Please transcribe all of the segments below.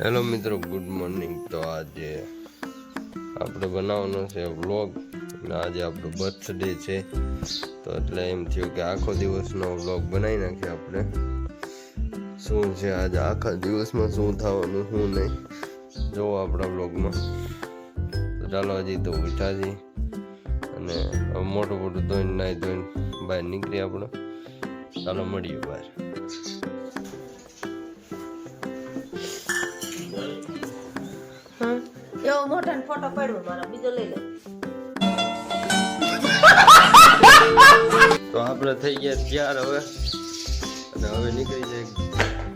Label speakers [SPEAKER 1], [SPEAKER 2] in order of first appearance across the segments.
[SPEAKER 1] Hello મિત્રો, good morning. તો આજે આપણે બનાવવાનો છે વ્લોગ અને આજે આપણો બર્થડે છે, તો એટલે એમ થયું કે આખો દિવસનો વ્લોગ બનાવી નાખીએ આપણે। શું છે આજે આખા દિવસમાં શું થવાનું શું નહીં જોવો આપણા વ્લોગમાં। તો ચાલો, હજી તો ઉઠ્યા છીએ અને હવે મોટું ધોઈને નાહી ધોઈને બહાર નીકળીએ આપણે। ચાલો મળીએ બહાર।
[SPEAKER 2] એવો મોટો ફોટો પડ્યો મારો, બીજો લઈ લે।
[SPEAKER 1] તો આપણે થઈ ગયા તૈયાર હવે, અને હવે નીકળી જાય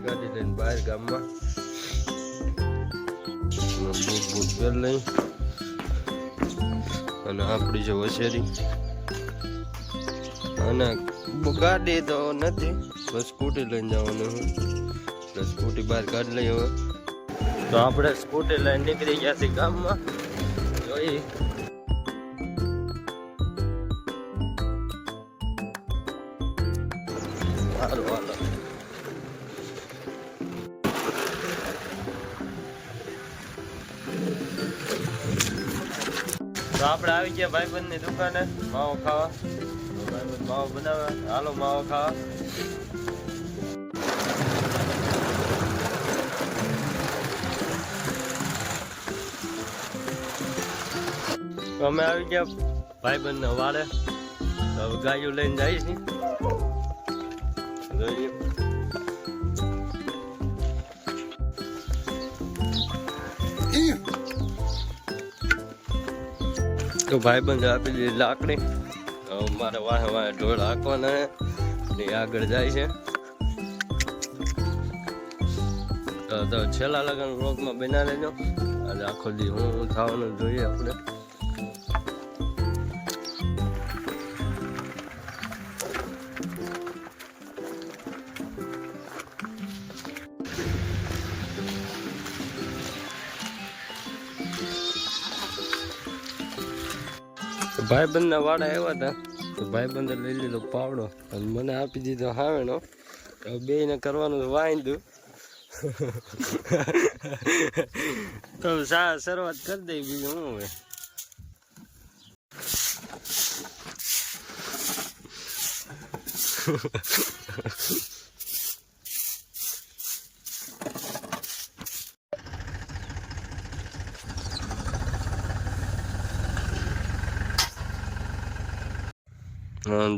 [SPEAKER 1] ગાડી લઈને બહાર ગામમાં। બૂટ પહેરી લઈ અને આપણી છે વસેરી, અને ગાડી તો નથી, બસ સ્કૂટી લઈને જવાનું છે, એટલે સ્કૂટી બહાર કાઢી લઈ હવે। તો આપણે સ્કૂટી લઈને નીકળી ગયા છીએ ગામમાં, જોઈ સારું હાલો। તો આપણે આવી ગયા ભાઈબંધની દુકાને માવો ખાવા। ભાઈબંધ માવો બનાવે, હાલો માવો ખાવા। અમે આવી ગયા ભાઈબંધના વાડે, હવે ગાયું લઈને જાય છે, જોઈએ। તો ભાઈબંધ આપી દીધી લાકડી, મારે વાહે વાહે ઢોળ હાંકવાના ને આગળ જાય છે। તો છેલ્લા લગન વ્લોગમાં બના લેજો, આજે આખો દી હું થવાનું જોઈએ આપણે। ભાઈબંધના વાડા આવ્યા હતા, તો ભાઈબંધે લઈ લીધો પાવડો અને મને આપી દીધો હાવેણો। હવે બેયને કરવાનું વાંધું તો શરૂઆત કરી દઈ, બીજું શું હોય।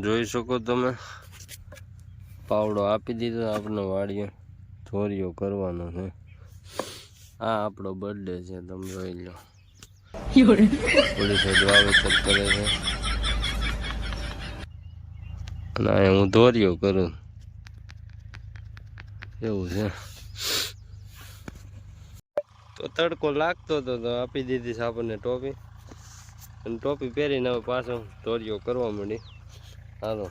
[SPEAKER 1] જોઈ શકો તમે, પાવડો આપી દીધો આપણે વાડીએ, ચોરીઓ કરવાનો છે। આ આપણો બર્થડે છે, તમે જોઈ લો, પોલીસ વાવેતર કરે છે અને અહીંયા હું ધોરીઓ કરું, એવું છે। તો તડકો લાગતો હતો તો આપી દીધી છે આપણને ટોપી, અને ટોપી પહેરીને હવે પાછો ધોરીઓ કરવા માંડી। હાલો।